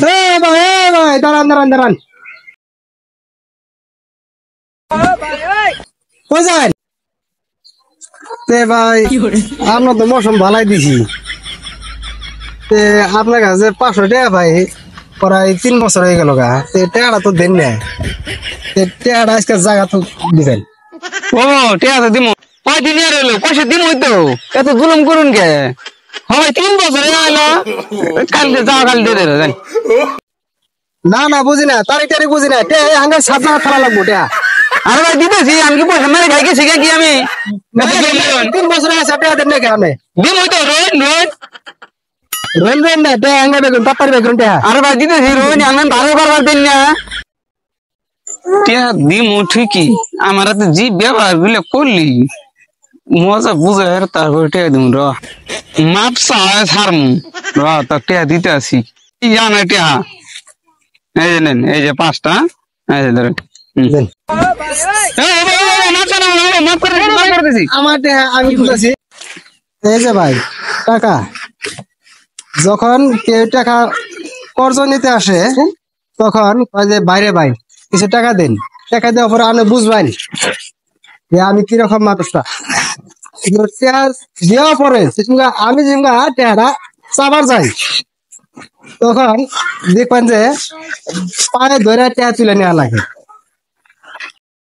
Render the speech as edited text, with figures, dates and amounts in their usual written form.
ভাই দাঁড়ান দাঁড়ান দাঁড়ান কোথায় ভাই আমরা তো মৌসুম ভালাই দিছি আপনার কাছে 500 টাকা ভাই প্রায় 3 বছর হয়ে গেল গা টাকাটা তো দেন না টাকাটা আজকে জায়গা তো দিবেন ও টিয়া তো দিমু কয়দিন আর হলো পয়সা দিমু তো এত জুলুম করুন কে হয় 3 বছর হলো কালকে যাও কাল দিয়ে দেন না না বুঝি না তারিখ তারিখ বুঝি না হাঙ্গা 7 টাকা ফেলা লাগবো টাকা আরে ভাই দিতেছি আমি কি পয়সা মেরে খাই গেছি কি আমি 3 বছর আগে 7 টাকা দেন না আমি দিমু তো রোন রোন রেন রেন না টাকা হাঙ্গা বেগুন পাতার বেগুন টাকা আরে ভাই দিতেছি রোন আমি ভালো করবার দিন না টিয়া দিমু ঠিকই আমার তো জি ব্যবহার গুলো করলি মজা বুঝে আর তারপর টিয়া দিমু র মাপ সাহায্য ছাড়মু র তো টিয়া দিতে আসি কি জানে টিয়া এই যে নেন এই যে 5টা এই যে ধরেন দেন আমার টাকা আমি বুঝাছি এই যে ভাই টাকা যখন কেউ টাকা কর্জ নিতে আসে তখন ওই যে বাইরে ভাই কিছু টাকা দেন টাকা দেওয়ার পরে আপনি বুঝবেন যে আমি কিরকম মানুষটা দেওয়ার পরে আমি যেগুলা টাকাটা চাবার যাই তখন দেখবেন যে পায়ে ধরে টাকা তুলে নেওয়া লাগে